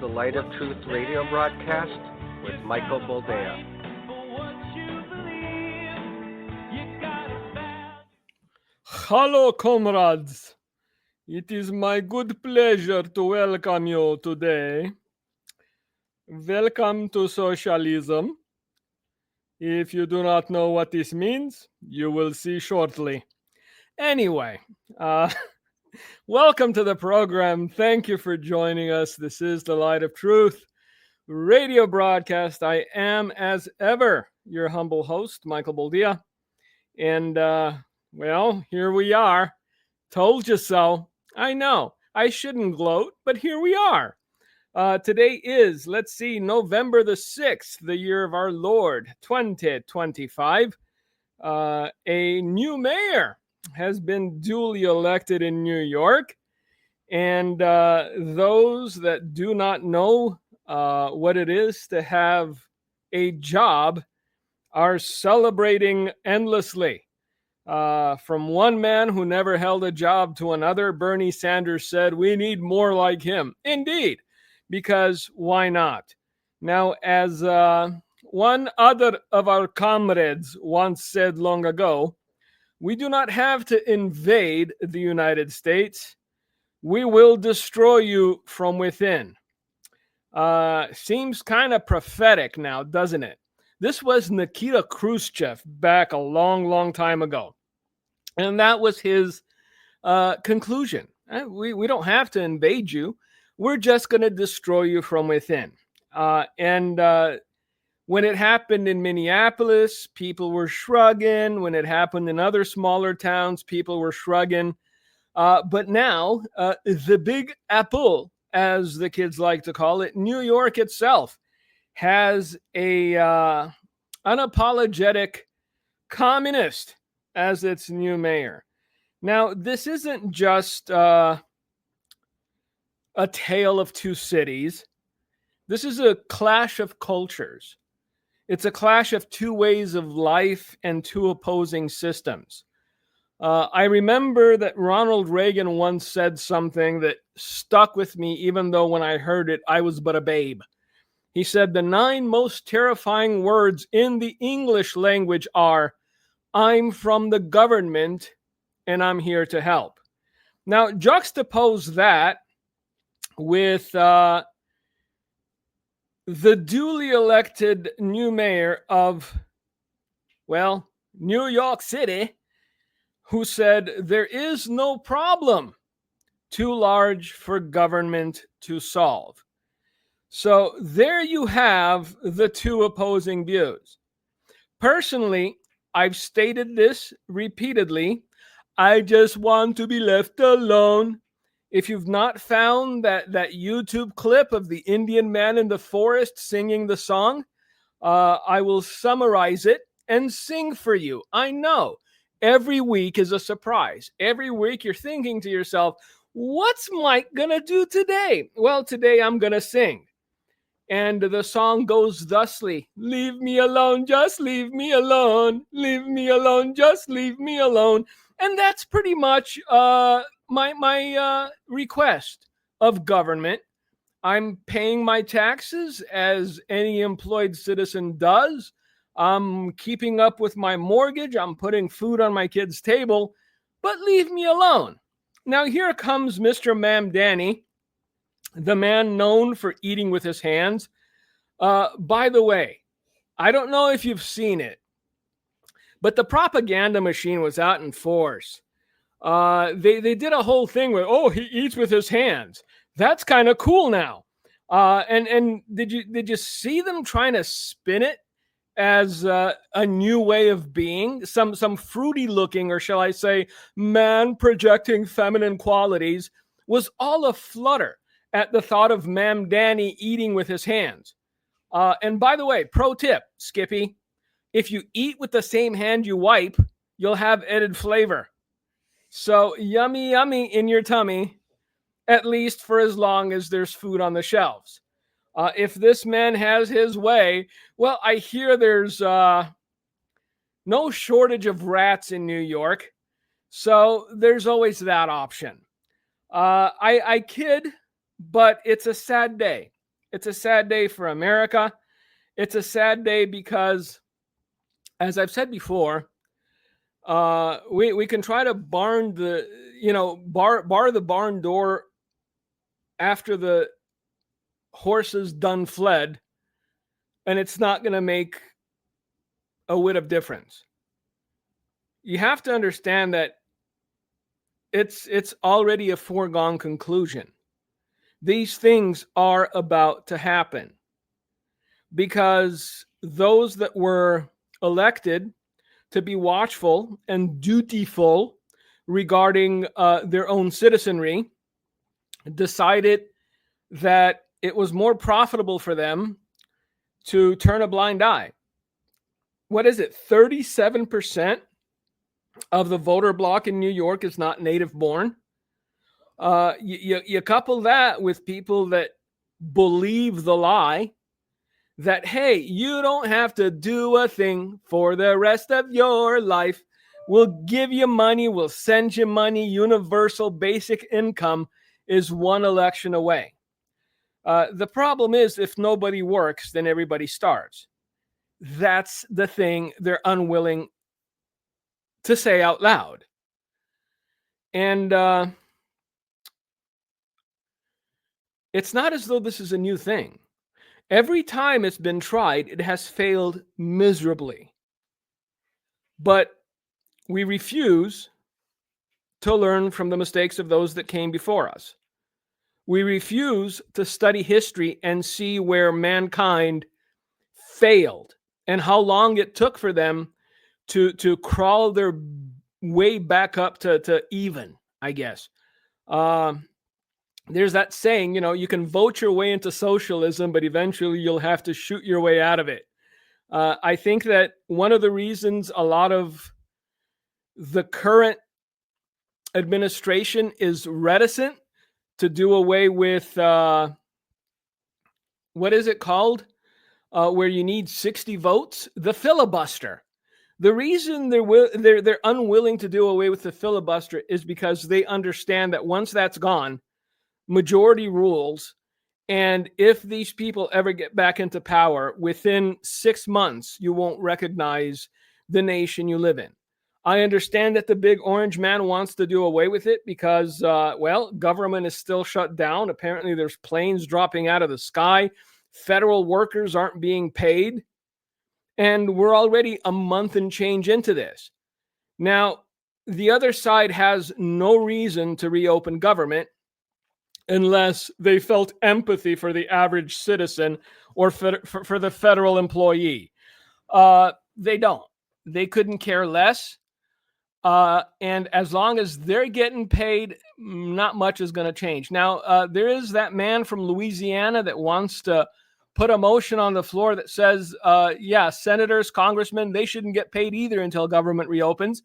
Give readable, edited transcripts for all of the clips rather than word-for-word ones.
the Light of Truth radio broadcast with Michael Boldea. Hello, comrades. It is my good pleasure to welcome you today. Welcome to socialism. If you do not know what this means, you will see shortly. Anyway, welcome to the program. Thank you for joining us. This is the Light of Truth radio broadcast. I am, as ever, your humble host, Michael Boldea. And, well, here we are. Told you so. I know. I shouldn't gloat, but here we are. Today is, November the 6th, the year of our Lord, 2025. A new mayor has been duly elected in New York. And those that do not know what it is to have a job are celebrating endlessly. From one man who never held a job to another, Bernie Sanders said, "We need more like him." Indeed, because why not? Now, as one other of our comrades once said long ago, we do not have to invade the United States. We will destroy you from within. Seems kind of prophetic now, doesn't it? This was Nikita Khrushchev back a long, long time ago. And that was his conclusion. We don't have to invade you. We're just going to destroy you from within. And when it happened in Minneapolis, people were shrugging. When it happened in other smaller towns, people were shrugging. But now, the Big Apple, as the kids like to call it, New York itself, has a unapologetic communist as its new mayor. Now, this isn't just a tale of two cities. This is a clash of cultures. It's a clash of two ways of life and two opposing systems. I remember that Ronald Reagan once said something that stuck with me, even though when I heard it, I was but a babe. He said, the 9 most terrifying words in the English language are, "I'm from the government and I'm here to help." Now, juxtapose that with the duly elected new mayor of, well, New York City, who said there is no problem too large for government to solve. So there you have the two opposing views. Personally, I've stated this repeatedly. I just want to be left alone. If you've not found that YouTube clip of the Indian man in the forest singing the song, I will summarize it and sing for you. I know every week is a surprise. Every week you're thinking to yourself, what's Mike gonna do today? Well, today I'm gonna sing. And the song goes thusly: leave me alone, just leave me alone. Leave me alone, just leave me alone. And that's pretty much my request of government. I'm paying my taxes as any employed citizen does. I'm keeping up with my mortgage. I'm putting food on my kids' table. But leave me alone. Now here comes Mr. Mamdani, the man known for eating with his hands. By the way, I don't know if you've seen it, but the propaganda machine was out in force. They did a whole thing where, oh, he eats with his hands. That's kind of cool now. And did you see them trying to spin it as a new way of being? Some fruity looking, or shall I say, man projecting feminine qualities, was all aflutter at the thought of Mamdani eating with his hands. And by the way, pro tip, Skippy, if you eat with the same hand you wipe, you'll have added flavor. So yummy, yummy in your tummy, at least for as long as there's food on the shelves. If this man has his way, well, I hear there's no shortage of rats in New York. So there's always that option. I kid, but it's a sad day. It's a sad day for America. It's a sad day because, as I've said before, we can try to bar the barn door after the horse is done fled, and it's not going to make a whit of difference. You have to understand that it's already a foregone conclusion. These things are about to happen because those that were elected to be watchful and dutiful regarding their own citizenry decided that it was more profitable for them to turn a blind eye. What is it? 37% of the voter bloc in New York is not native born. You couple that with people that believe the lie that, hey, you don't have to do a thing for the rest of your life. We'll give you money. We'll send you money. Universal basic income is one election away. The problem is if nobody works, then everybody starves. That's the thing they're unwilling to say out loud. And it's not as though this is a new thing. Every time it's been tried, it has failed miserably. But we refuse to learn from the mistakes of those that came before us. We refuse to study history and see where mankind failed and how long it took for them to crawl their way back up to even, I guess. There's that saying, you can vote your way into socialism, but eventually you'll have to shoot your way out of it. I think that one of the reasons a lot of the current administration is reticent to do away with, what is it called? Where you need 60 votes, the filibuster. The reason they're unwilling to do away with the filibuster is because they understand that once that's gone, majority rules, and if these people ever get back into power, within 6 months, you won't recognize the nation you live in. I understand that the big orange man wants to do away with it because, government is still shut down. Apparently, there's planes dropping out of the sky. Federal workers aren't being paid. And we're already a month and change into this. Now, the other side has no reason to reopen government unless they felt empathy for the average citizen or for the federal employee. They don't. They couldn't care less. And as long as they're getting paid, not much is going to change. Now, there is that man from Louisiana that wants to put a motion on the floor that says, senators, congressmen, they shouldn't get paid either until government reopens.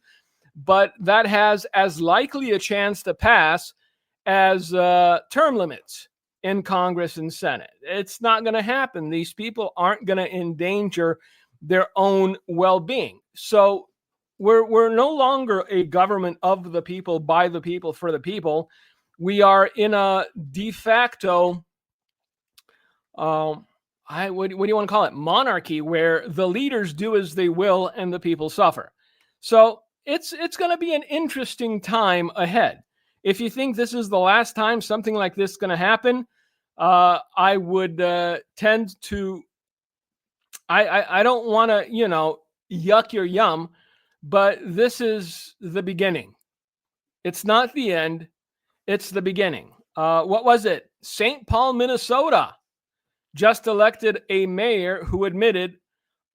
But that has as likely a chance to pass as term limits in Congress and Senate. It's not going to happen. These people aren't going to endanger their own well-being. So we're no longer a government of the people, by the people, for the people. We are in a de facto, what do you want to call it? Monarchy, where the leaders do as they will and the people suffer. So it's going to be an interesting time ahead. If you think this is the last time something like this is going to happen, I would tend to, I don't want to, yuck your yum, but this is the beginning. It's not the end. It's the beginning. What was it? St. Paul, Minnesota just elected a mayor who admitted,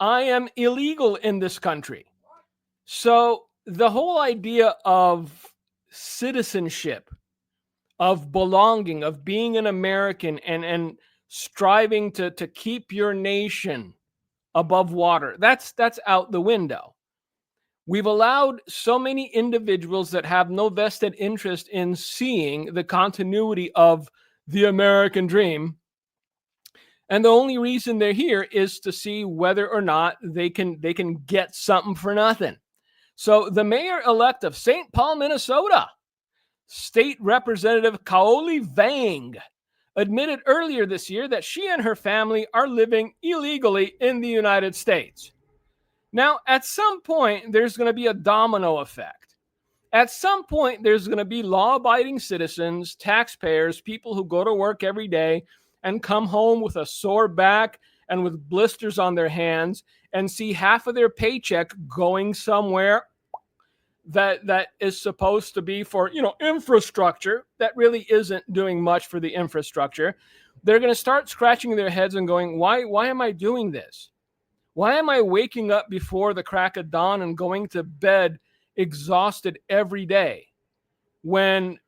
I am illegal in this country. So the whole idea of citizenship, of belonging, of being an American and striving to keep your nation above water, that's out the window. We've allowed so many individuals that have no vested interest in seeing the continuity of the American dream. And the only reason they're here is to see whether or not they can get something for nothing. So the mayor-elect of St. Paul, Minnesota, State Representative Kaoli Vang, admitted earlier this year that she and her family are living illegally in the United States. Now, at some point, there's going to be a domino effect. At some point, there's going to be law-abiding citizens, taxpayers, people who go to work every day and come home with a sore back and with blisters on their hands and see half of their paycheck going somewhere that is supposed to be for, infrastructure that really isn't doing much for the infrastructure. They're going to start scratching their heads and going, why am I doing this? Why am I waking up before the crack of dawn and going to bed exhausted every day when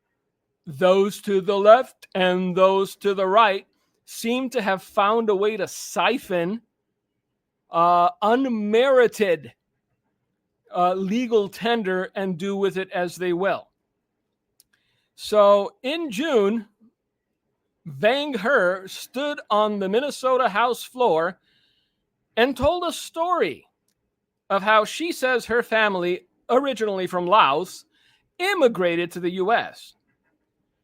those to the left and those to the right seem to have found a way to siphon unmerited legal tender and do with it as they will? So in June, Vang Her stood on the Minnesota House floor and told a story of how she says her family, originally from Laos, immigrated to the U.S.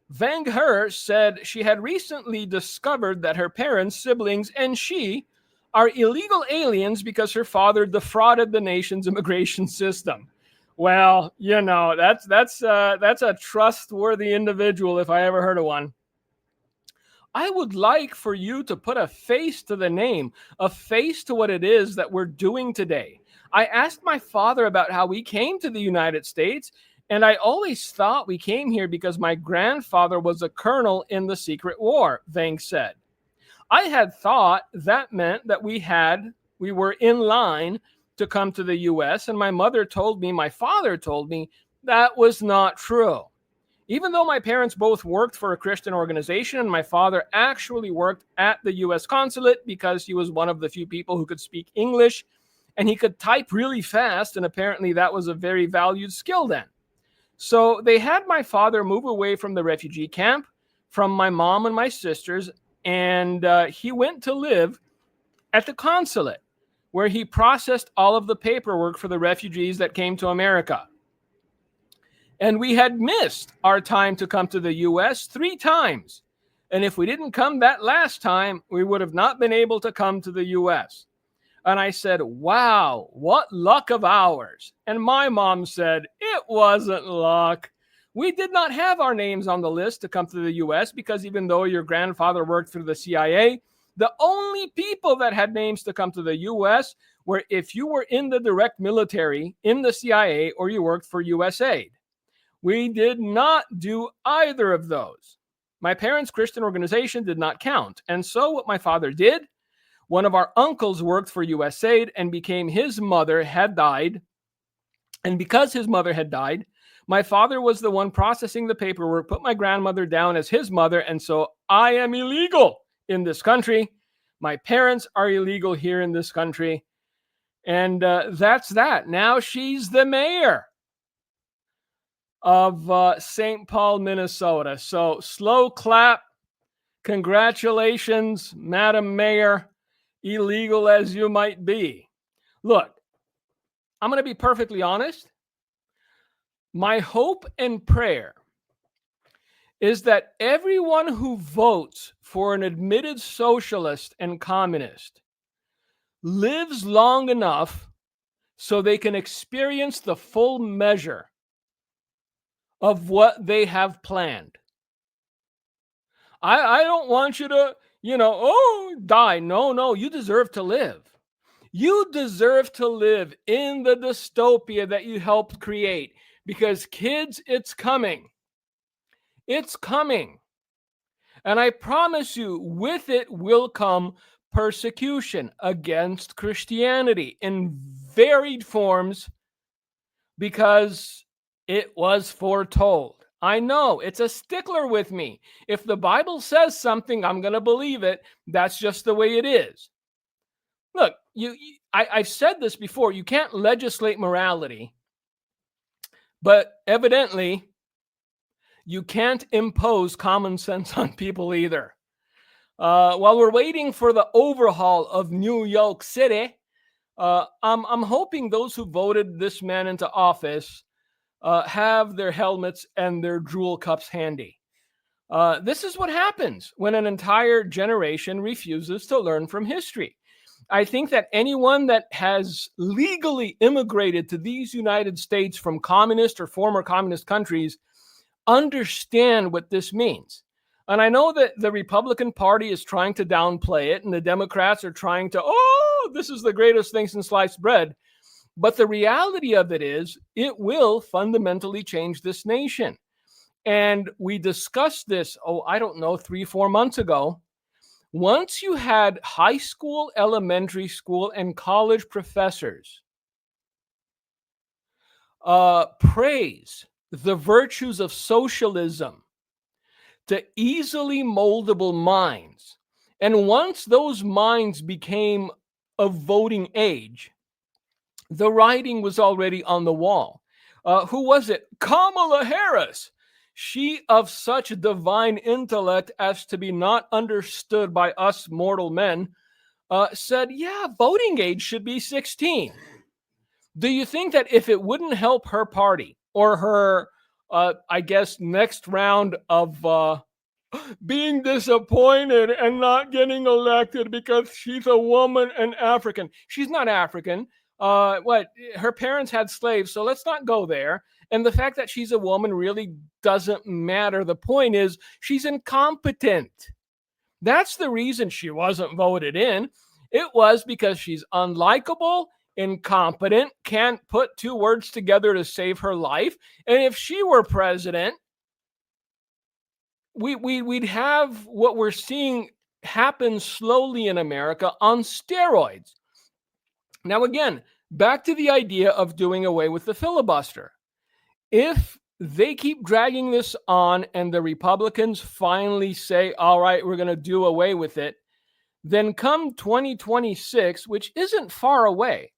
Vang Her said she had recently discovered that her parents, siblings, and she are illegal aliens because her father defrauded the nation's immigration system. Well, that's a trustworthy individual if I ever heard of one. I would like for you to put a face to the name, a face to what it is that we're doing today. I asked my father about how we came to the United States, and I always thought we came here because my grandfather was a colonel in the Secret War, Vang said. I had thought that meant that we were in line to come to the U.S., and my father told me that was not true. Even though my parents both worked for a Christian organization, and my father actually worked at the U.S. consulate because he was one of the few people who could speak English, and he could type really fast, and apparently that was a very valued skill then. So they had my father move away from the refugee camp, from my mom and my sisters, and he went to live at the consulate, where he processed all of the paperwork for the refugees that came to America. And we had missed our time to come to the U.S. 3 times. And if we didn't come that last time, we would have not been able to come to the U.S. And I said, wow, what luck of ours. And my mom said, it wasn't luck. We did not have our names on the list to come to the U.S. because even though your grandfather worked for the CIA, the only people that had names to come to the U.S. were if you were in the direct military, in the CIA, or you worked for USAID. We did not do either of those. My parents' Christian organization did not count. And so what my father did, one of our uncles worked for USAID and his mother had died. And because his mother had died, my father was the one processing the paperwork, put my grandmother down as his mother. And so I am illegal in this country. My parents are illegal here in this country. And that's that. Now she's the mayor of St. Paul, Minnesota. So slow clap. Congratulations, Madam Mayor, illegal as you might be. Look, I'm going to be perfectly honest. My hope and prayer is that everyone who votes for an admitted socialist and communist lives long enough so they can experience the full measure of what they have planned. I don't want you to, die. No, you deserve to live. You deserve to live in the dystopia that you helped create. Because kids, it's coming. It's coming. And I promise you, with it will come persecution against Christianity in varied forms because it was foretold. I know it's a stickler with me. If the Bible says something, I'm going to believe it. That's just the way it is. Look, I've said this before. You can't legislate morality. But evidently, you can't impose common sense on people either. While we're waiting for the overhaul of New York City, I'm hoping those who voted this man into office have their helmets and their jewel cups handy. This is what happens when an entire generation refuses to learn from history. I think that anyone that has legally immigrated to these United States from communist or former communist countries understand what this means. And I know that the Republican Party is trying to downplay it, and the Democrats are trying to, oh, this is the greatest thing since sliced bread. But the reality of it is, it will fundamentally change this nation. And we discussed this, I don't know, 3-4 months ago. Once you had high school, elementary school, and college professors praise the virtues of socialism to easily moldable minds, and once those minds became of voting age, the writing was already on the wall. Who was it? Kamala Harris. She of such divine intellect as to be not understood by us mortal men, said, yeah, voting age should be 16. Do you think that if it wouldn't help her party or her, I guess, next round of being disappointed and not getting elected because she's a woman and African? She's not African. Her parents had slaves, so let's not go there. And the fact that she's a woman really doesn't matter. The point is, she's incompetent. That's the reason she wasn't voted in. It was because she's unlikable, incompetent, can't put two words together to save her life. And if she were president, we'd have what we're seeing happen slowly in America on steroids. Now, again, back to the idea of doing away with the filibuster. If they keep dragging this on and the Republicans finally say, all right, we're going to do away with it, then come 2026, which isn't far away,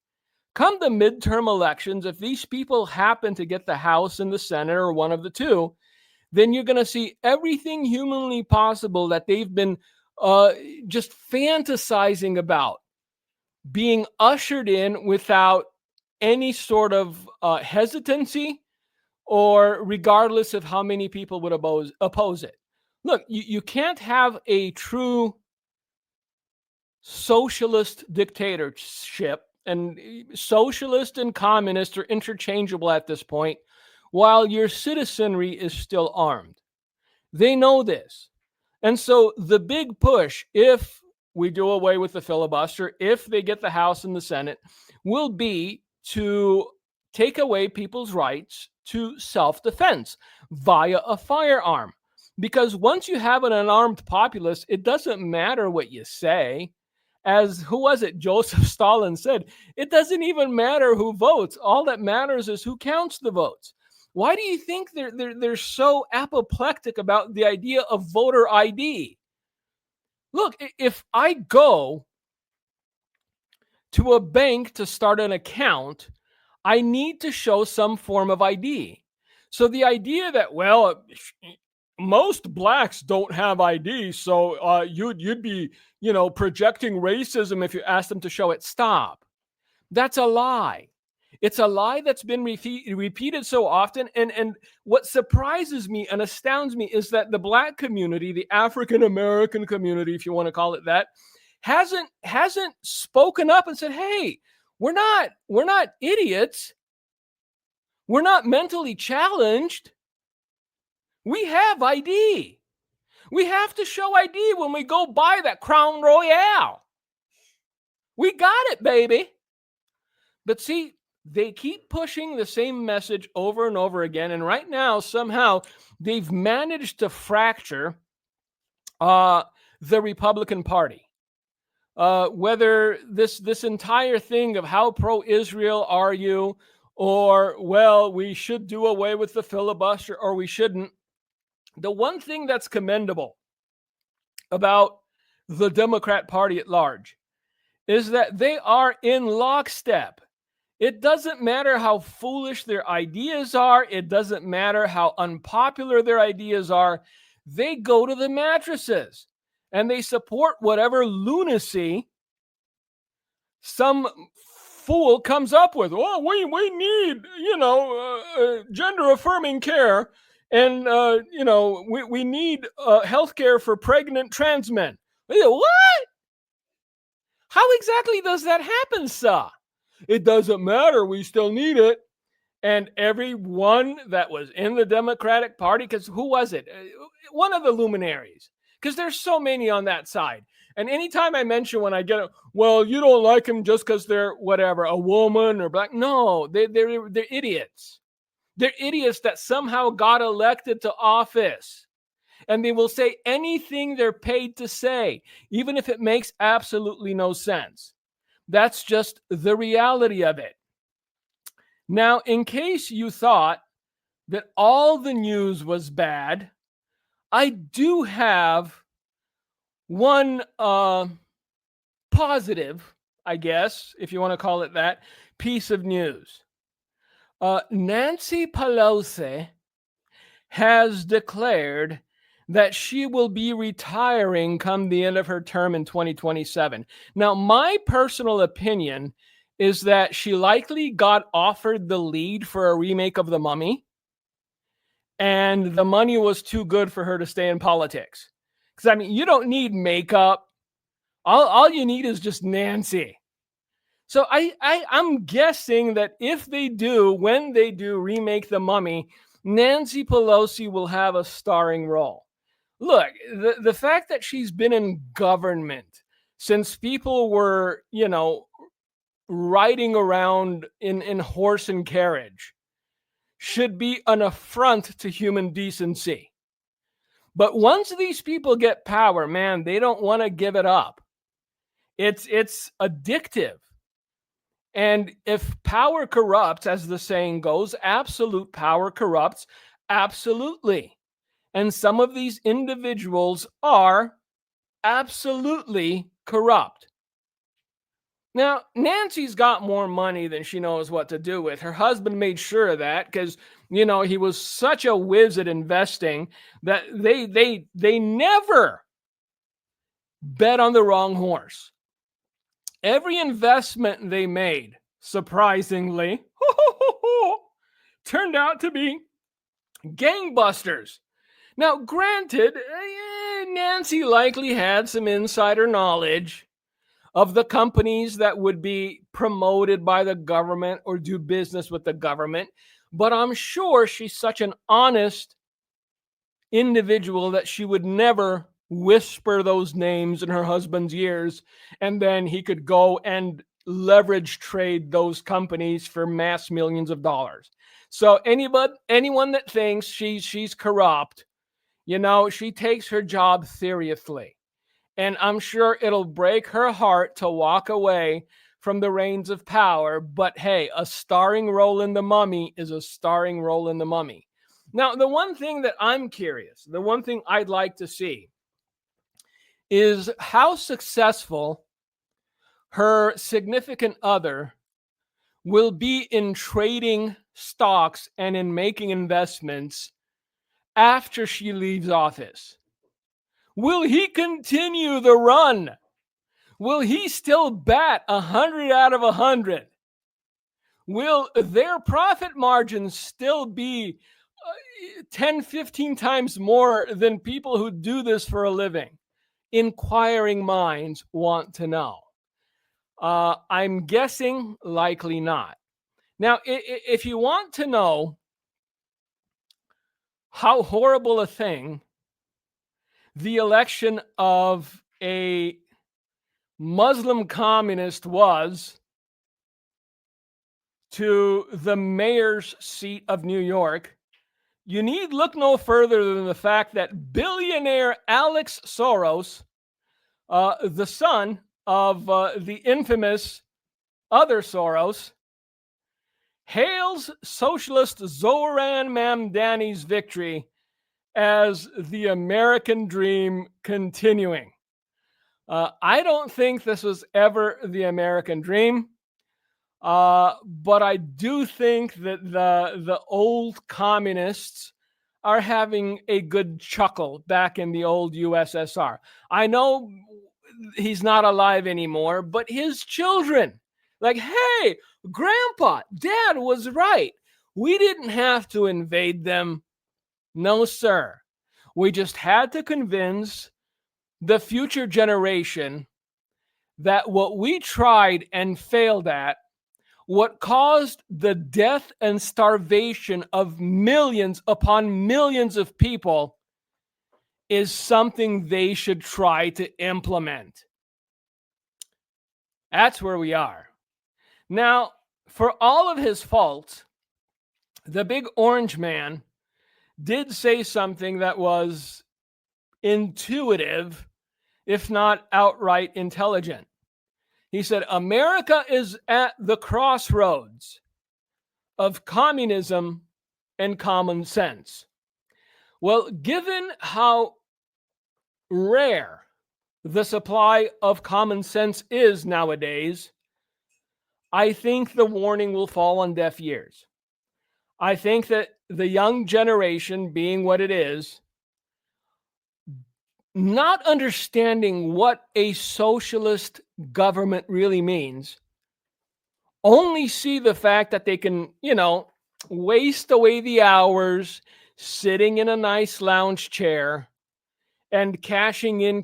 come the midterm elections, if these people happen to get the House and the Senate or one of the two, then you're going to see everything humanly possible that they've been just fantasizing about being ushered in without any sort of hesitancy, or regardless of how many people would oppose it. Look, you can't have a true socialist dictatorship, and socialist and communist are interchangeable at this point, while your citizenry is still armed. They know this. And so the big push, if we do away with the filibuster, if they get the House and the Senate, will be to take away people's rights to self-defense via a firearm. Because once you have an unarmed populace, it doesn't matter what you say. As who was it? Joseph Stalin said, it doesn't even matter who votes. All that matters is who counts the votes. Why do you think they're so apoplectic about the idea of voter ID? Look, if I go to a bank to start an account, I need to show some form of ID. So the idea that, well, most blacks don't have ID, so you'd be, projecting racism if you ask them to show it. Stop. That's a lie. It's a lie that's been repeated so often. And what surprises me and astounds me is that the black community, the African American community, if you want to call it that, hasn't spoken up and said, hey, we're not idiots. We're not mentally challenged. We have ID. We have to show ID when we go buy that Crown Royale. We got it, baby. But see, they keep pushing the same message over and over again. And right now, somehow, they've managed to fracture the Republican Party. Whether this entire thing of how pro-Israel are you, or, well, we should do away with the filibuster, or we shouldn't. The one thing that's commendable about the Democrat Party at large is that they are in lockstep. It doesn't matter how foolish their ideas are. It doesn't matter how unpopular their ideas are. They go to the mattresses and they support whatever lunacy some fool comes up with. Oh, we need, gender affirming care. And, we need health care for pregnant trans men. What? How exactly does that happen, sir? It doesn't matter. We still need it. And everyone that was in the Democratic Party, because who was it? One of the luminaries, because there's so many on that side. And anytime I mention when I get it, well, you don't like him just because they're whatever, a woman or black. No, they're idiots. They're idiots that somehow got elected to office. And they will say anything they're paid to say, even if it makes absolutely no sense. That's just the reality of it. Now, in case you thought that all the news was bad, I do have one positive, I guess, if you want to call it that, piece of news. Nancy Pelosi has declared that she will be retiring come the end of her term in 2027. Now, my personal opinion is that she likely got offered the lead for a remake of The Mummy, and the money was too good for her to stay in politics. Because, I mean, you don't need makeup. All you need is just Nancy. So I'm guessing that when they do remake The Mummy, Nancy Pelosi will have a starring role. Look, the fact that she's been in government since people were, riding around in horse and carriage should be an affront to human decency. But once these people get power, man, they don't want to give it up. It's addictive. And if power corrupts, as the saying goes, absolute power corrupts absolutely. And some of these individuals are absolutely corrupt. Now, Nancy's got more money than she knows what to do with. Her husband made sure of that because, he was such a whiz at investing that they never bet on the wrong horse. Every investment they made, surprisingly, turned out to be gangbusters. Now, granted, Nancy likely had some insider knowledge of the companies that would be promoted by the government or do business with the government, but I'm sure she's such an honest individual that she would never whisper those names in her husband's ears, and then he could go and leverage trade those companies for mass millions of dollars. So anyone that thinks she's corrupt, she takes her job seriously. And I'm sure it'll break her heart to walk away from the reins of power. But hey, a starring role in The Mummy is a starring role in The Mummy. Now, the one thing that I'm curious, the one thing I'd like to see is how successful her significant other will be in trading stocks and in making investments after she leaves office. Will he continue the run? Will he still bat 100 out of 100? Will their profit margins still be 10, 15 times more than people who do this for a living? Inquiring minds want to know. I'm guessing likely not. Now, if you want to know how horrible a thing the election of a Muslim communist was to the mayor's seat of New York, you need look no further than the fact that billionaire Alex Soros, the son of the infamous other Soros, hails socialist Zoran Mamdani's victory as the American dream continuing. I don't think this was ever the American dream, but I do think that the old communists are having a good chuckle back in the old USSR. I know he's not alive anymore, but his children, like, hey, Grandpa, Dad was right. We didn't have to invade them. No, sir. We just had to convince the future generation that what we tried and failed at, what caused the death and starvation of millions upon millions of people, is something they should try to implement. That's where we are. Now, for all of his faults, the big orange man did say something that was intuitive, if not outright intelligent. He said, America is at the crossroads of communism and common sense. Well, given how rare the supply of common sense is nowadays, I think the warning will fall on deaf ears. I think that the young generation, being what it is, not understanding what a socialist government really means, only see the fact that they can, waste away the hours sitting in a nice lounge chair and cashing in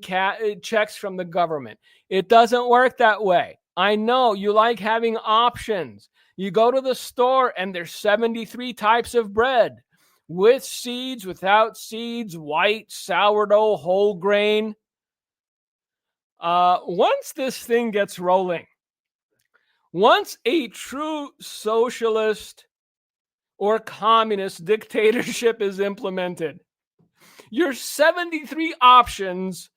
checks from the government. It doesn't work that way. I know you like having options. You go to the store and there's 73 types of bread, with seeds, without seeds, white, sourdough, whole grain. Once this thing gets rolling, once a true socialist or communist dictatorship is implemented, your 73 options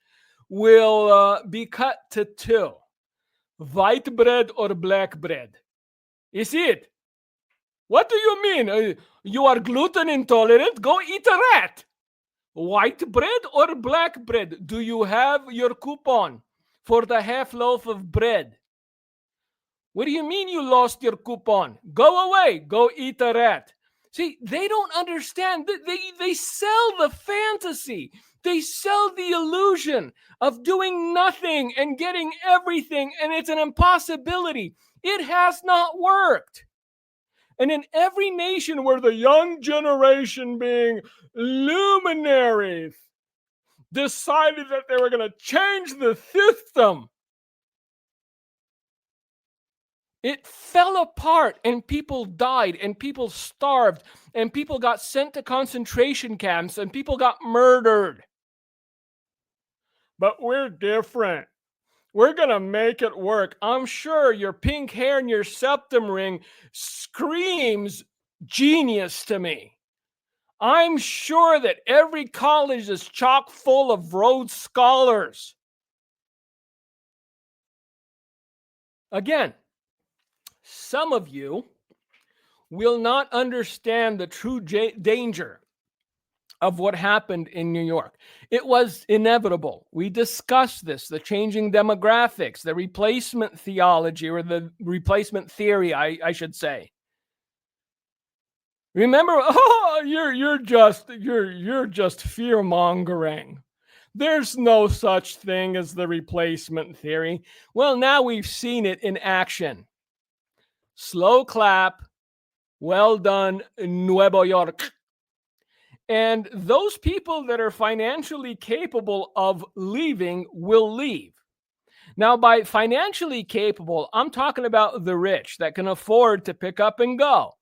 will be cut to 2: white bread or black bread. You see it? What do you mean? You are gluten intolerant? Go eat a rat. White bread or black bread? Do you have your coupon for the half loaf of bread? What do you mean you lost your coupon? Go away. Go eat a rat. See, they don't understand. They sell the fantasy. They sell the illusion of doing nothing and getting everything, and it's an impossibility. It has not worked. And in every nation where the young generation, being luminaries, decided that they were going to change the system, it fell apart, and people died, and people starved, and people got sent to concentration camps, and people got murdered. But we're different. We're going to make it work. I'm sure your pink hair and your septum ring screams genius to me. I'm sure that every college is chock full of Rhodes Scholars. Again, some of you will not understand the true danger of what happened in New York. It was inevitable. We discussed this, the changing demographics, the replacement theology, or the replacement theory, I should say. Remember, you're just fear-mongering. There's no such thing as the replacement theory. Well, now we've seen it in action. Slow clap, well done, Nuevo York. And those people that are financially capable of leaving will leave. Now, by financially capable, I'm talking about the rich that can afford to pick up and go.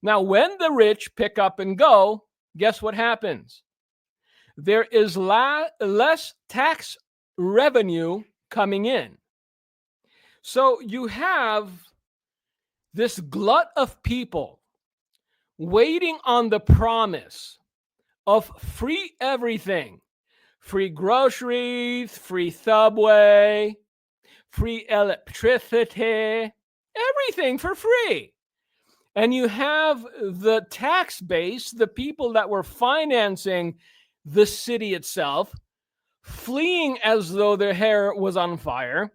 Now, when the rich pick up and go, guess what happens? There is less tax revenue coming in. So you have this glut of people waiting on the promise of free everything. Free groceries, free subway, free electricity, everything for free. And you have the tax base, the people that were financing the city itself, fleeing as though their hair was on fire.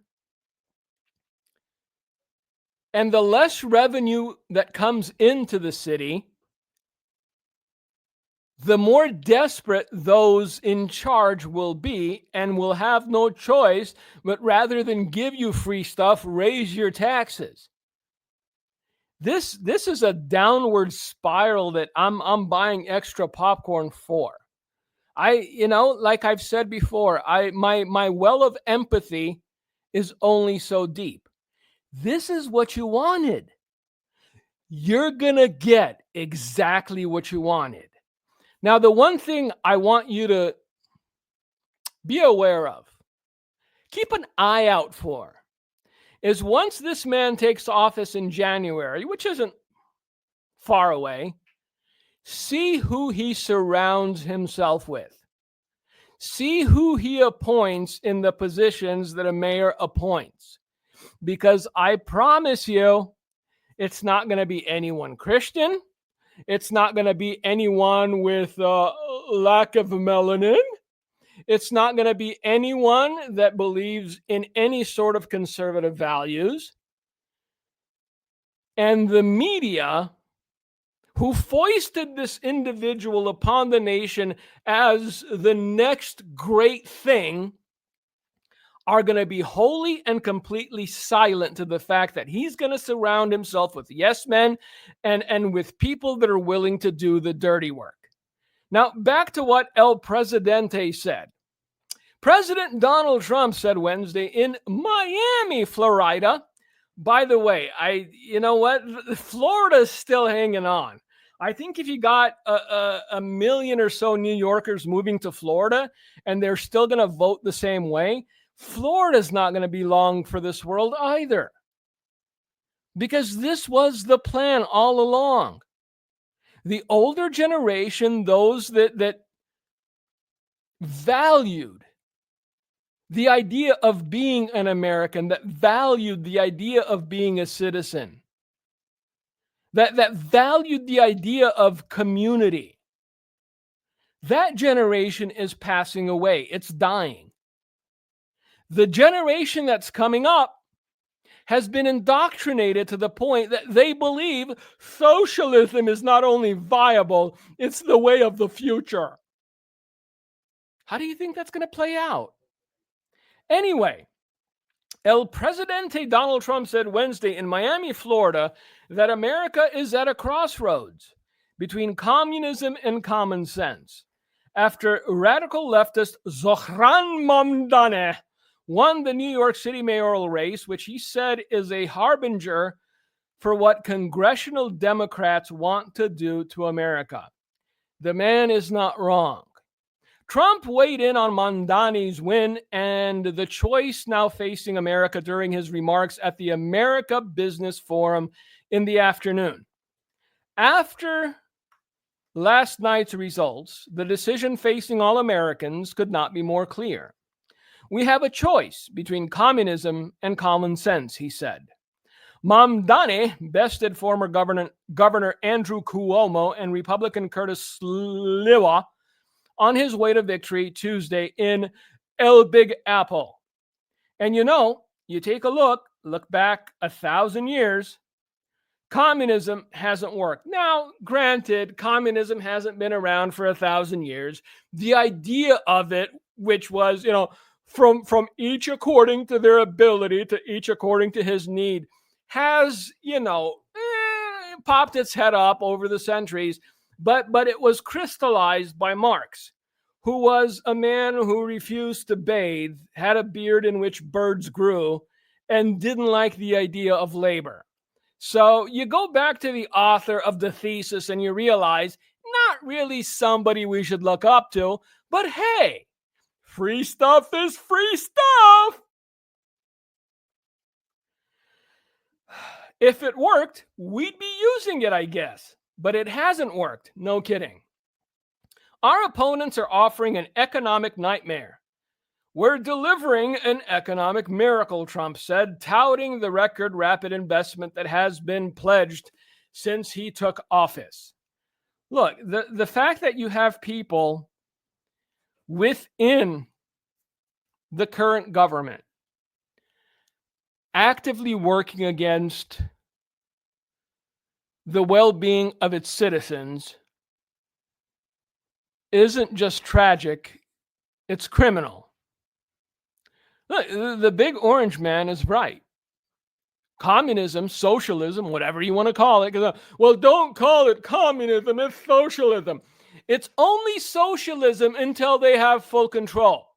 And the less revenue that comes into the city, the more desperate those in charge will be, and will have no choice, but rather than give you free stuff, raise your taxes. This is a downward spiral that I'm buying extra popcorn for. Like I've said before, my well of empathy is only so deep. This is what you wanted. You're going to get exactly what you wanted. Now, the one thing I want you to be aware of, keep an eye out for, is once this man takes office in January, which isn't far away, see who he surrounds himself with. See who he appoints in the positions that a mayor appoints. Because I promise you, it's not going to be anyone Christian. It's not going to be anyone with lack of melanin. It's not going to be anyone that believes in any sort of conservative values. And the media, who foisted this individual upon the nation as the next great thing, are going to be wholly and completely silent to the fact that he's going to surround himself with yes men and with people that are willing to do the dirty work. Now, back to what El Presidente said. President Donald Trump said Wednesday in Miami, Florida. By the way, you know what? Florida's still hanging on. I think if you got a million or so New Yorkers moving to Florida and they're still going to vote the same way, Florida's not going to be long for this world either. Because this was the plan all along. The older generation, those that valued the idea of being an American, that valued the idea of being a citizen, that valued the idea of community, that generation is passing away. It's dying. The generation that's coming up has been indoctrinated to the point that they believe socialism is not only viable, it's the way of the future. How do you think that's going to play out? Anyway, El Presidente Donald Trump said Wednesday in Miami, Florida, that America is at a crossroads between communism and common sense after radical leftist Zohran Mamdani won the New York City mayoral race, which he said is a harbinger for what congressional Democrats want to do to America. The man is not wrong. Trump weighed in on Mamdani's win and the choice now facing America during his remarks at the America Business Forum in the afternoon. After last night's results, the decision facing all Americans could not be more clear. We have a choice between communism and common sense, he said. Mamdani bested former Governor Andrew Cuomo and Republican Curtis Sliwa on his way to victory Tuesday in El Big Apple. And you take a look back 1,000 years, communism hasn't worked. Now, granted, communism hasn't been around for 1,000 years. The idea of it, which was, from each according to their ability to each according to his need, has, popped its head up over the centuries. But it was crystallized by Marx, who was a man who refused to bathe, had a beard in which birds grew, and didn't like the idea of labor. So you go back to the author of the thesis and you realize, not really somebody we should look up to, but hey, free stuff is free stuff. If it worked, we'd be using it, I guess. But it hasn't worked. No kidding. Our opponents are offering an economic nightmare. We're delivering an economic miracle, Trump said, touting the record rapid investment that has been pledged since he took office. Look, the fact that you have people within the current government actively working against the well-being of its citizens isn't just tragic, it's criminal. Look, the big orange man is right. communism, socialism, whatever you want to call it. Well, don't call it communism, it's socialism. It's only socialism until they have full control.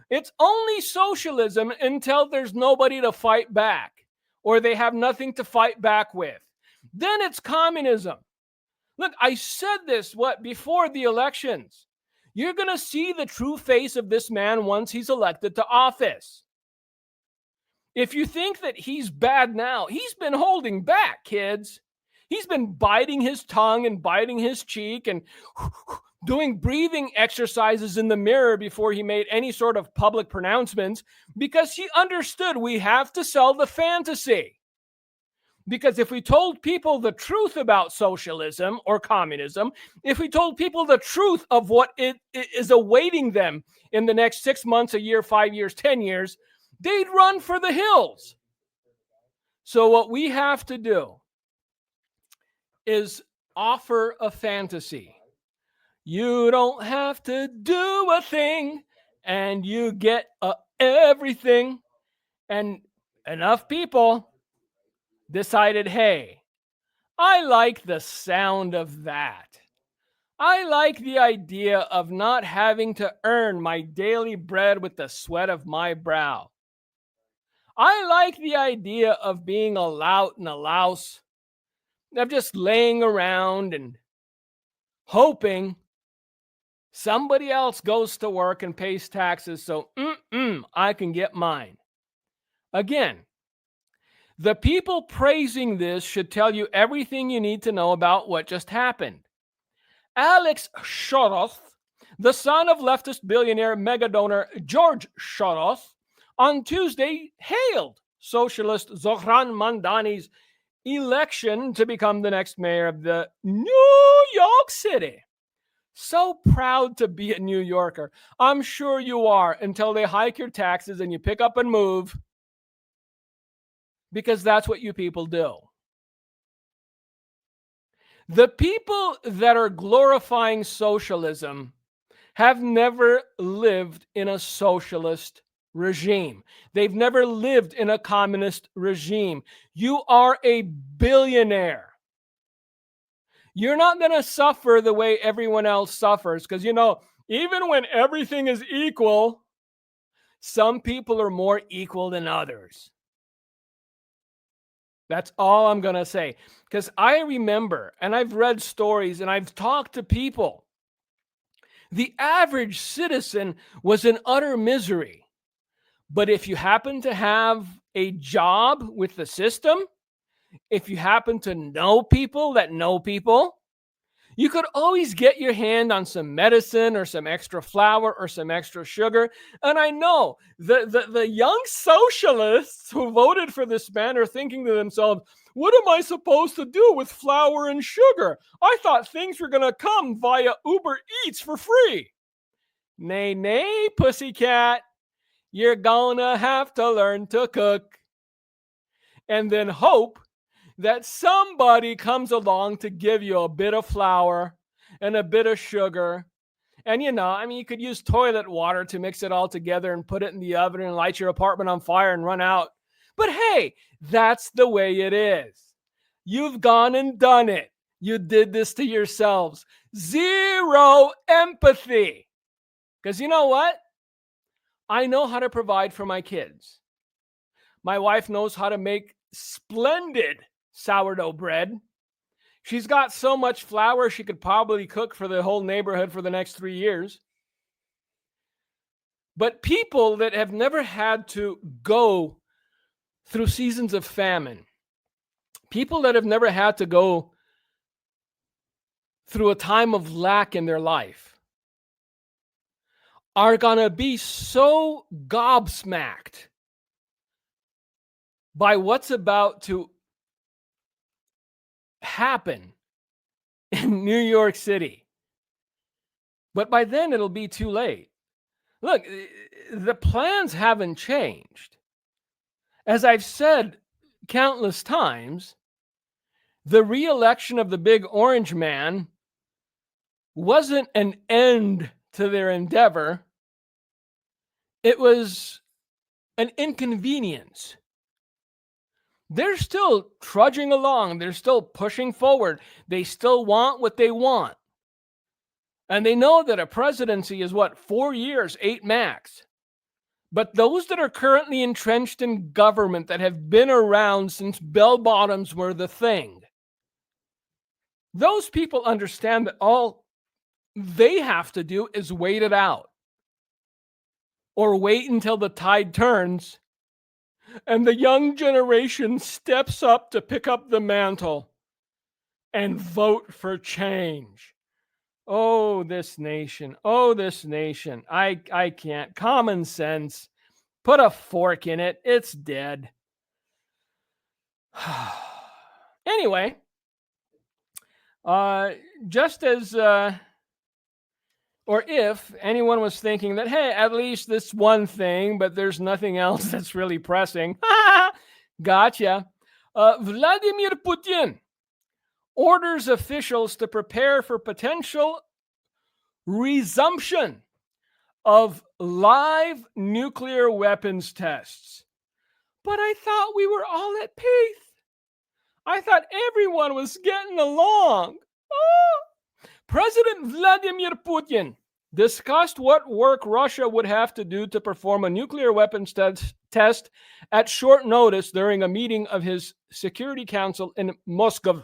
It's only socialism until there's nobody to fight back or they have nothing to fight back with. Then it's communism. Look, I said this before the elections. You're going to see the true face of this man once he's elected to office. If you think that he's bad now, he's been holding back, kids. He's been biting his tongue and biting his cheek and doing breathing exercises in the mirror before he made any sort of public pronouncements because he understood we have to sell the fantasy. Because if we told people the truth about socialism or communism, if we told people the truth of what it is awaiting them in the next 6 months, a year, 5 years, 10 years, they'd run for the hills. So what we have to do is offer a fantasy. You don't have to do a thing, and you get everything. And enough people decided, hey, I like the sound of that. I like the idea of not having to earn my daily bread with the sweat of my brow. I like the idea of being a lout and a louse, of just laying around and hoping somebody else goes to work and pays taxes so I can get mine. Again, the people praising this should tell you everything you need to know about what just happened. Alex Soros, the son of leftist billionaire mega donor George Soros, on Tuesday hailed socialist Zohran Mamdani's election to become the next mayor of the New York City. So proud to be a New Yorker. I'm sure you are until they hike your taxes and you pick up and move. Because that's what you people do. The people that are glorifying socialism have never lived in a socialist regime. They've never lived in a communist regime. You are a billionaire. You're not going to suffer the way everyone else suffers because, even when everything is equal, some people are more equal than others. That's all I'm going to say. Because I remember, and I've read stories, and I've talked to people. The average citizen was in utter misery. But if you happen to have a job with the system, if you happen to know people that know people, you could always get your hand on some medicine or some extra flour or some extra sugar. And I know the young socialists who voted for this man are thinking to themselves, what am I supposed to do with flour and sugar? I thought things were going to come via Uber Eats for free. Nay, nay, pussycat. You're going to have to learn to cook. And then hope that somebody comes along to give you a bit of flour and a bit of sugar. And, you could use toilet water to mix it all together and put it in the oven and light your apartment on fire and run out. But hey, that's the way it is. You've gone and done it. You did this to yourselves. Zero empathy. Because you know what? I know how to provide for my kids. My wife knows how to make splendid sourdough bread. She's got so much flour she could probably cook for the whole neighborhood for the next 3 years. But people that have never had to go through seasons of famine, people that have never had to go through a time of lack in their life, are going to be so gobsmacked by what's about to happen in New York City. But by then it'll be too late. Look, the plans haven't changed. As I've said countless times, the re-election of the big orange man wasn't an end to their endeavor. It was an inconvenience. They're still trudging along. They're still pushing forward. They still want what they want. And they know that a presidency is 4 years, 8 max. But those that are currently entrenched in government that have been around since bell bottoms were the thing, those people understand that all they have to do is wait it out. Or wait until the tide turns and the young generation steps up to pick up the mantle and vote for change. Oh, this nation. Oh, this nation. I can't. Common sense. Put a fork in it. It's dead. Anyway, just as, or if anyone was thinking that, hey, at least this one thing, but there's nothing else that's really pressing. Gotcha. Vladimir Putin orders officials to prepare for potential resumption of live nuclear weapons tests. But I thought we were all at peace. I thought everyone was getting along. Oh. President Vladimir Putin discussed what work Russia would have to do to perform a nuclear weapons test at short notice during a meeting of his Security Council in Moscow.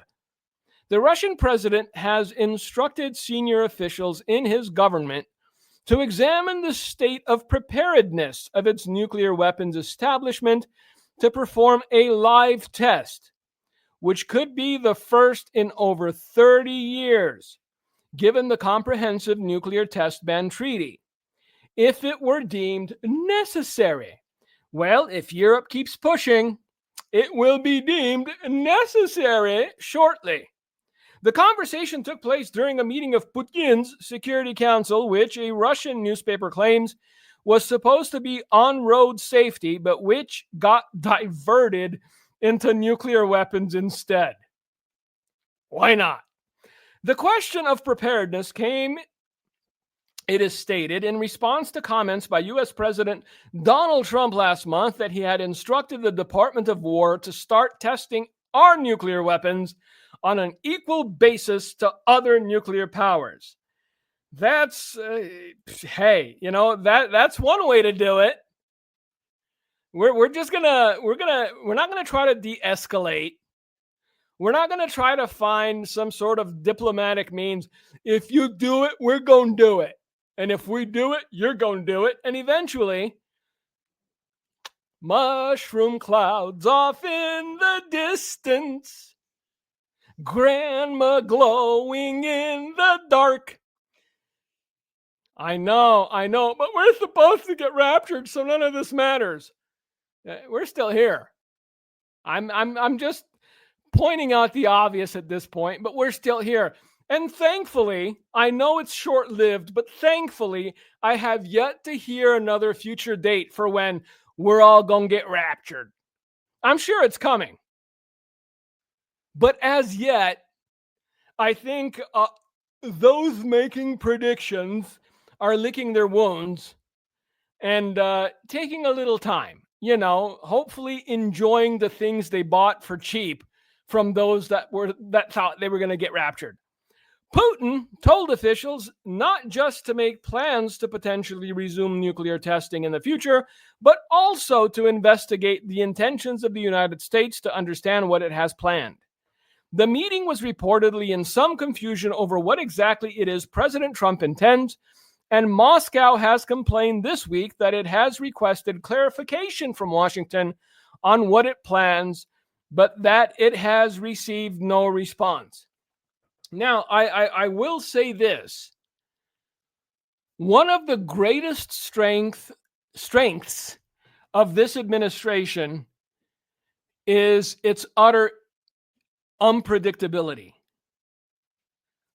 The Russian president has instructed senior officials in his government to examine the state of preparedness of its nuclear weapons establishment to perform a live test, which could be the first in over 30 years, given the Comprehensive Nuclear Test Ban Treaty, if it were deemed necessary. Well, if Europe keeps pushing, it will be deemed necessary shortly. The conversation took place during a meeting of Putin's Security Council, which a Russian newspaper claims was supposed to be on road safety, but which got diverted into nuclear weapons instead. Why not? The question of preparedness came, it is stated, in response to comments by U.S. President Donald Trump last month that he had instructed the Department of War to start testing our nuclear weapons on an equal basis to other nuclear powers. That's, hey, that's one way to do it. We're not gonna try to de-escalate. We're not going to try to find some sort of diplomatic means. If you do it, we're going to do it. And if we do it, you're going to do it. And eventually, mushroom clouds off in the distance, grandma glowing in the dark. I know, but we're supposed to get raptured, so none of this matters. We're still here. I'm just pointing out the obvious at this point, but we're still here. And thankfully, I know it's short-lived, but thankfully, I have yet to hear another future date for when we're all going to get raptured. I'm sure it's coming. But as yet, I think those making predictions are licking their wounds and taking a little time. Hopefully enjoying the things they bought for cheap from those that thought they were going to get raptured. Putin told officials not just to make plans to potentially resume nuclear testing in the future, but also to investigate the intentions of the United States to understand what it has planned. The meeting was reportedly in some confusion over what exactly it is President Trump intends, and Moscow has complained this week that it has requested clarification from Washington on what it plans, but that it has received no response. Now, I will say this. One of the greatest strengths of this administration is its utter unpredictability.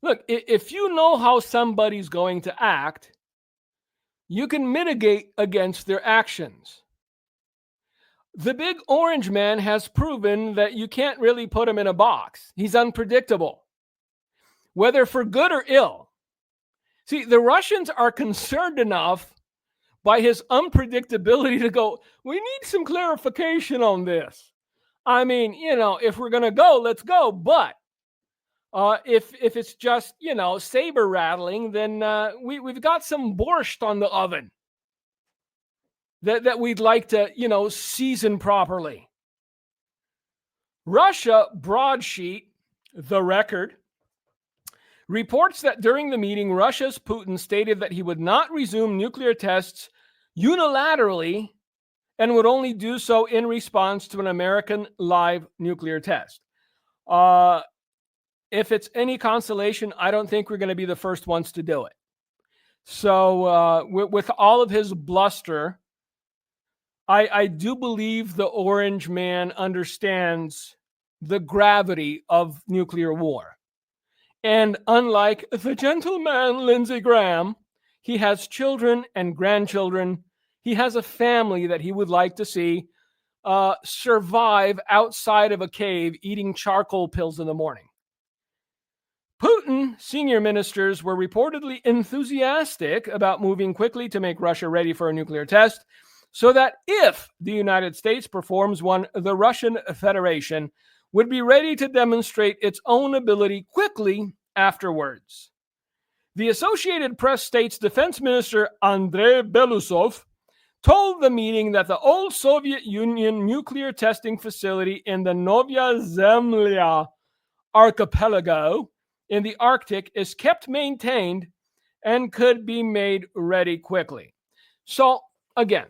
Look, if you know how somebody's going to act, you can mitigate against their actions. The big orange man has proven that you can't really put him in a box. He's unpredictable, whether for good or ill. See, the Russians are concerned enough by his unpredictability to go, we need some clarification on this. I mean, if we're going to go, let's go. But if it's just, saber rattling, then we've got some borscht on the oven that we'd like to, season properly. Russia broadsheet, The Record, reports that during the meeting, Russia's Putin stated that he would not resume nuclear tests unilaterally and would only do so in response to an American live nuclear test. If it's any consolation, I don't think we're going to be the first ones to do it. So with all of his bluster, I do believe the Orange Man understands the gravity of nuclear war. And unlike the gentleman Lindsey Graham, he has children and grandchildren. He has a family that he would like to see survive outside of a cave eating charcoal pills in the morning. Putin senior ministers were reportedly enthusiastic about moving quickly to make Russia ready for a nuclear test, so that if the United States performs one, the Russian Federation would be ready to demonstrate its own ability quickly afterwards. The Associated Press states Defense Minister Andrei Belousov told the meeting that the old Soviet Union nuclear testing facility in the Novaya Zemlya archipelago in the Arctic is kept maintained and could be made ready quickly. So, again,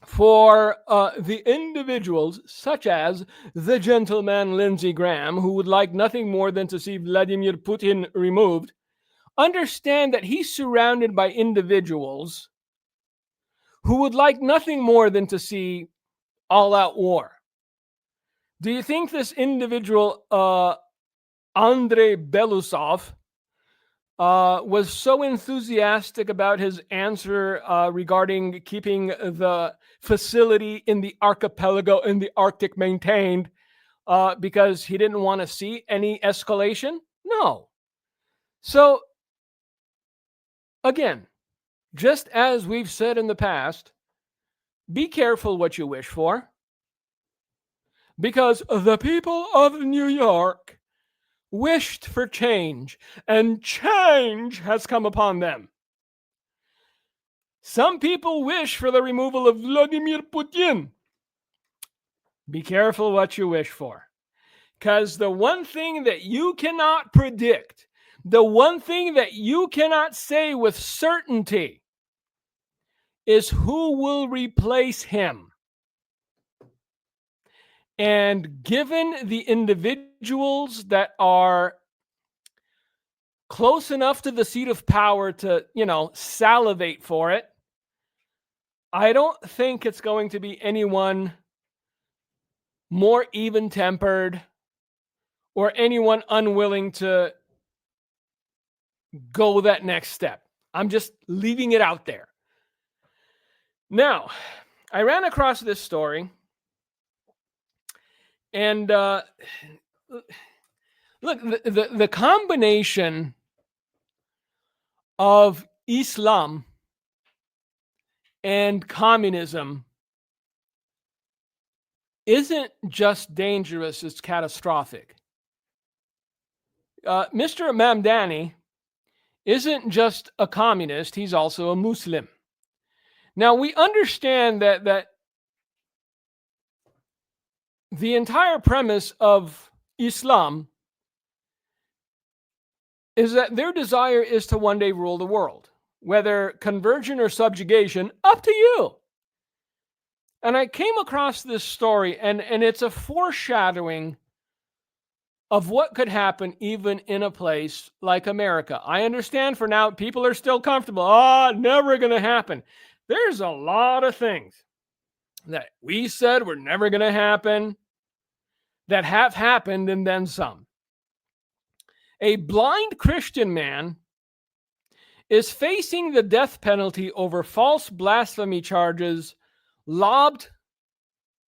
for the individuals such as the gentleman Lindsey Graham, who would like nothing more than to see Vladimir Putin removed, understand that he's surrounded by individuals who would like nothing more than to see all-out war. Do you think this individual, Andrei Belousov, was so enthusiastic about his answer regarding keeping the facility in the archipelago in the Arctic maintained because he didn't want to see any escalation? No. So, again, just as we've said in the past, be careful what you wish for, because the people of New York wished for change, and change has come upon them. Some people wish for the removal of Vladimir Putin. Be careful what you wish for, because the one thing that you cannot predict, the one thing that you cannot say with certainty is who will replace him. And given the individuals that are close enough to the seat of power to, salivate for it, I don't think it's going to be anyone more even-tempered or anyone unwilling to go that next step. I'm just leaving it out there. Now, I ran across this story, and look, the combination of Islam and communism isn't just dangerous, it's catastrophic. Mr. Mamdani isn't just a communist, he's also a Muslim. Now, we understand that the entire premise of Islam is that their desire is to one day rule the world. Whether conversion or subjugation, up to you. And I came across this story, and it's a foreshadowing of what could happen even in a place like America. I understand for now, people are still comfortable. Never going to happen. There's a lot of things that we said were never going to happen that have happened, and then some. A blind Christian man is facing the death penalty over false blasphemy charges lobbed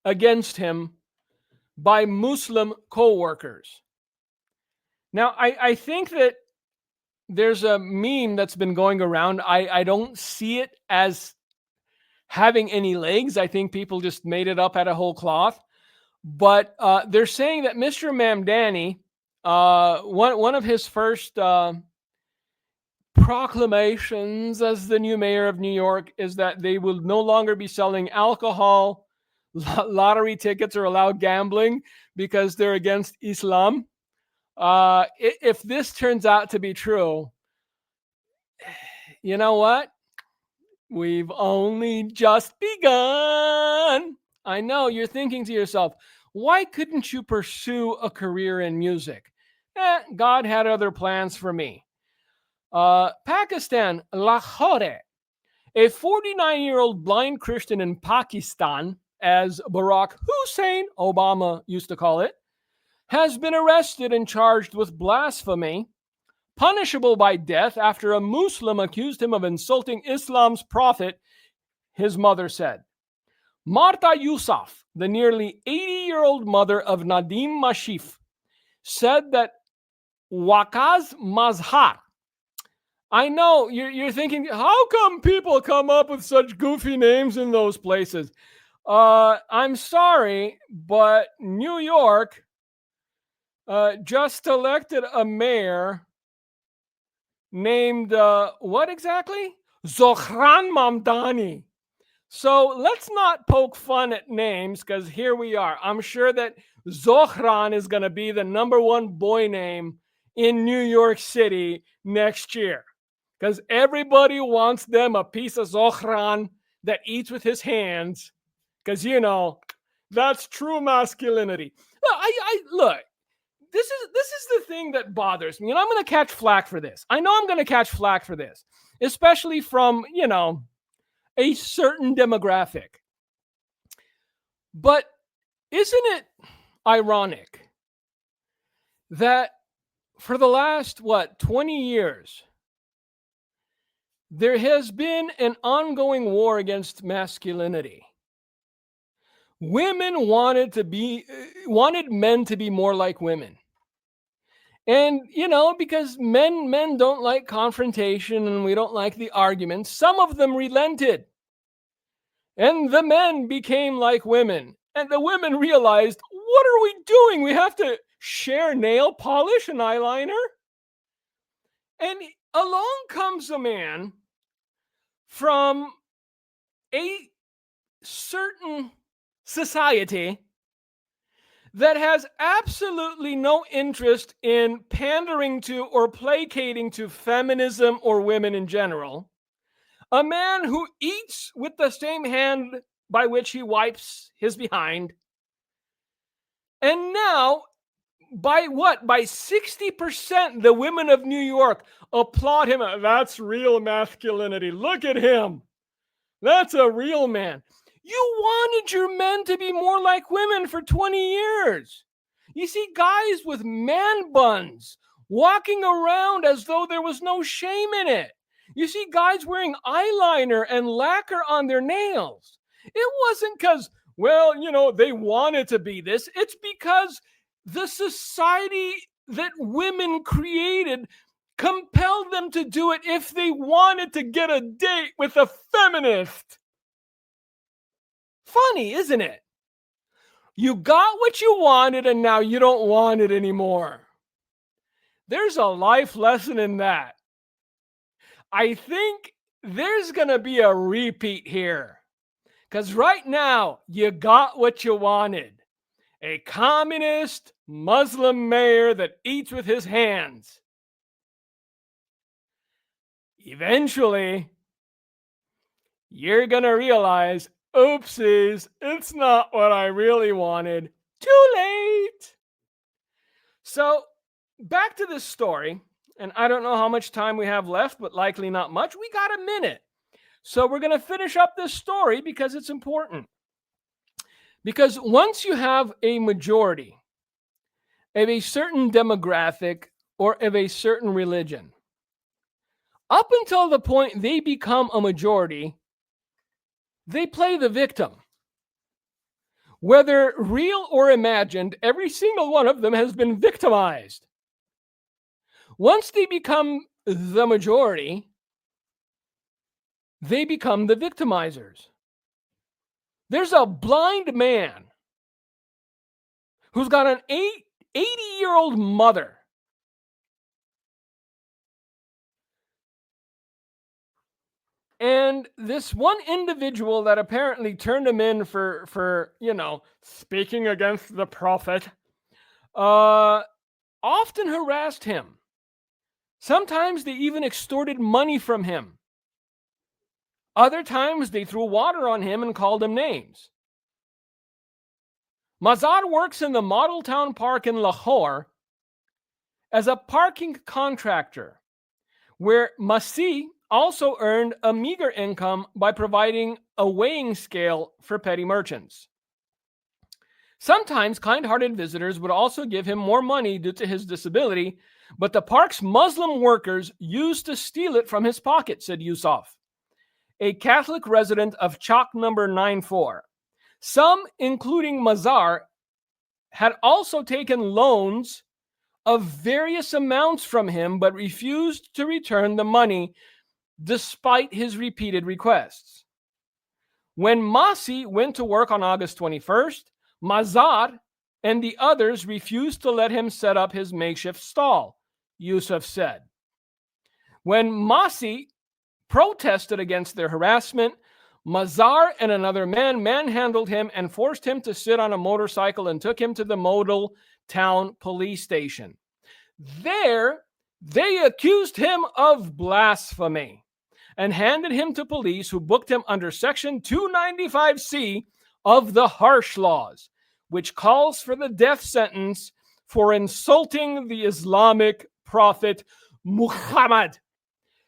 against him by Muslim co-workers. Now, I think that there's a meme that's been going around. I don't see it as having any legs. I think people just made it up out of whole cloth. But they're saying that Mr. Mamdani, one of his first proclamations as the new mayor of New York is that they will no longer be selling alcohol, lottery tickets, or allow gambling because they're against Islam. If this turns out to be true, you know what? We've only just begun. I know you're thinking to yourself, why couldn't you pursue a career in music? God had other plans for me. Pakistan, Lahore, a 49-year-old blind Christian in Pakistan, as Barack Hussein Obama used to call it, has been arrested and charged with blasphemy, punishable by death after a Muslim accused him of insulting Islam's prophet, his mother said. Marta Yousaf, the nearly 80-year-old mother of Nadim Mashif, said that Waqaz Mazhar. I know you're thinking, how come people come up with such goofy names in those places? I'm sorry, but New York just elected a mayor named, what exactly? Zohran Mamdani. So let's not poke fun at names, because here we are. I'm sure that Zohran is going to be the number one boy name in New York City next year, because everybody wants them a piece of Zohran that eats with his hands, because, you know, that's true masculinity. Look, this is the thing that bothers me, and I'm going to catch flack for this. I know I'm going to catch flack for this, especially from, you know, a certain demographic. But isn't it ironic that for the last, 20 years, there has been an ongoing war against masculinity? Women wanted men to be more like women. And, you know, because men don't like confrontation and we don't like the arguments, some of them relented. And the men became like women. And the women realized, what are we doing? We have to share nail polish and eyeliner? And along comes a man from a certain society that has absolutely no interest in pandering to or placating to feminism or women in general. A man who eats with the same hand by which he wipes his behind. And now, by 60%, the women of New York applaud him. That's real masculinity. Look at him. That's a real man. You wanted your men to be more like women for 20 years. You see guys with man buns walking around as though there was no shame in it. You see guys wearing eyeliner and lacquer on their nails. It wasn't because, well, you know, they wanted to be this. It's because the society that women created compelled them to do it if they wanted to get a date with a feminist. Funny, isn't it? You got what you wanted and now you don't want it anymore. There's a life lesson in that. I think there's going to be a repeat here. Because right now, you got what you wanted. A communist Muslim mayor that eats with his hands. Eventually, you're going to realize, oopsies, it's not what I really wanted. Too late. So, back to this story. And I don't know how much time we have left, but likely not much. We got a minute. So we're going to finish up this story because it's important. Because once you have a majority of a certain demographic or of a certain religion, up until the point they become a majority, they play the victim. Whether real or imagined, every single one of them has been victimized. Once they become the majority, they become the victimizers. There's a blind man who's got an 80-year-old mother. And this one individual that apparently turned him in for speaking against the prophet, often harassed him. Sometimes they even extorted money from him. Other times they threw water on him and called him names. Mazar works in the Model Town Park in Lahore as a parking contractor, where Masih also earned a meager income by providing a weighing scale for petty merchants. Sometimes kind-hearted visitors would also give him more money due to his disability, but the park's Muslim workers used to steal it from his pocket, said Yusuf, a Catholic resident of Chalk number 94. Some, including Mazar, had also taken loans of various amounts from him, but refused to return the money despite his repeated requests. When Masih went to work on August 21st, Mazar and the others refused to let him set up his makeshift stall, Yusuf said. When Masih protested against their harassment, Mazar and another man manhandled him and forced him to sit on a motorcycle and took him to the Model Town police station. There, they accused him of blasphemy and handed him to police, who booked him under Section 295C of the harsh laws, which calls for the death sentence for insulting the Islamic prophet Muhammad.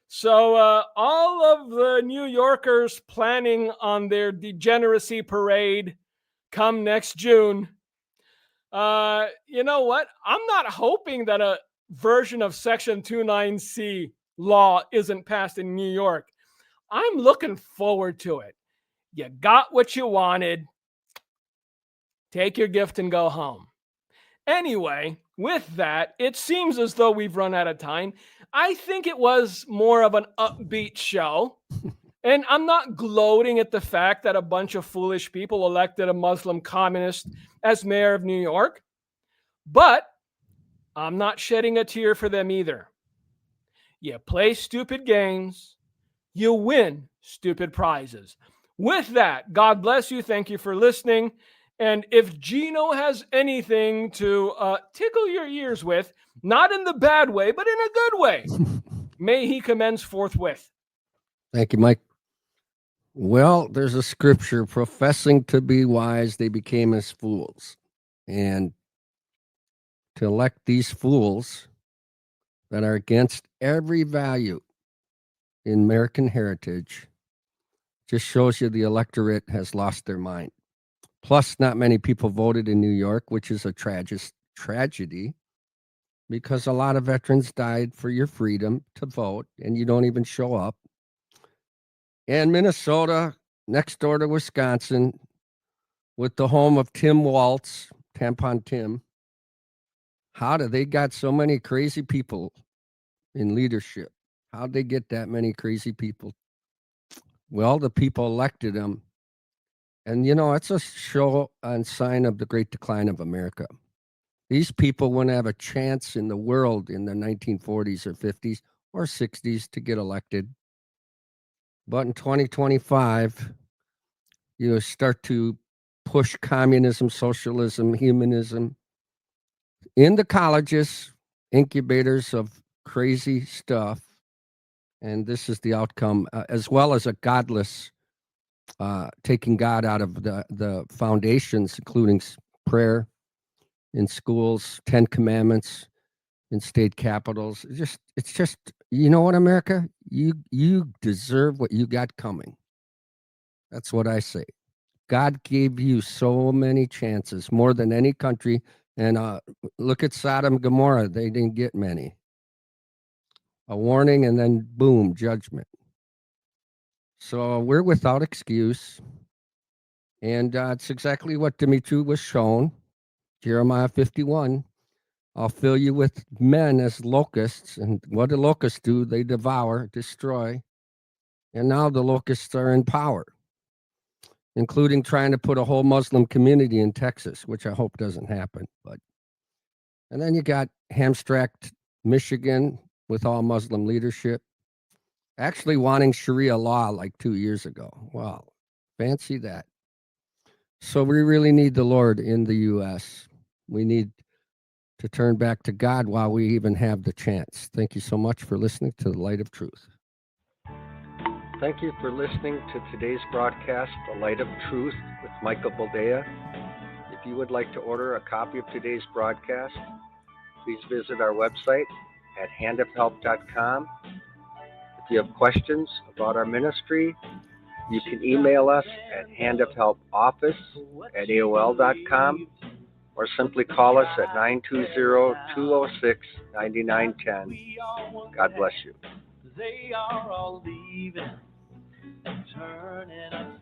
So all of the New Yorkers planning on their degeneracy parade come next June, you know what? I'm not hoping that a version of Section 29C law isn't passed in New York. I'm looking forward to it. You got what you wanted. Take your gift and go home. Anyway, with that, it seems as though we've run out of time. I think it was more of an upbeat show. And I'm not gloating at the fact that a bunch of foolish people elected a Muslim communist as mayor of New York. But I'm not shedding a tear for them either. You play stupid games, you win stupid prizes. With that, God bless you. Thank you for listening. And if Gino has anything to tickle your ears with, not in the bad way, but in a good way, may he commence forthwith. Thank you, Mike. Well, there's a scripture, professing to be wise, they became as fools. And to elect these fools that are against every value in American heritage just shows you the electorate has lost their mind. Plus, not many people voted in New York, which is a tragedy, because a lot of veterans died for your freedom to vote, and you don't even show up. And Minnesota, next door to Wisconsin, with the home of Tim Walz, Tampon Tim. How do they got so many crazy people in leadership? How'd they get that many crazy people? Well, the people elected them. And, it's a show and sign of the great decline of America. These people wouldn't have a chance in the world in the 1940s or 50s or 60s to get elected. But in 2025, you start to push communism, socialism, humanism in the colleges, incubators of crazy stuff. And this is the outcome, as well as a godless, taking God out of the foundations, including prayer in schools, 10 commandments in state capitals. It's just, you know what, America? You deserve what you got coming. That's what I say. God gave you so many chances, more than any country. And look at Sodom and Gomorrah. They didn't get many. A warning and then boom, judgment. So we're without excuse. And it's exactly what Dimitri was shown. Jeremiah 51. I'll fill you with men as locusts. And what do locusts do? They devour, destroy. And now the locusts are in power. including trying to put a whole Muslim community in Texas, which I hope doesn't happen. And then you got Hamstracked Michigan with all Muslim leadership, actually wanting Sharia law like 2 years ago. Wow, fancy that. So we really need the Lord in the U.S. We need to turn back to God while we even have the chance. Thank you so much for listening to The Light of Truth. Thank you for listening to today's broadcast, The Light of Truth with Michael Boldea. If you would like to order a copy of today's broadcast, please visit our website at handofhelp.com. If you have questions about our ministry, you can email us at handofhelpoffice@aol.com or simply call us at 920-206-9910. God bless you. They are all leaving and turning us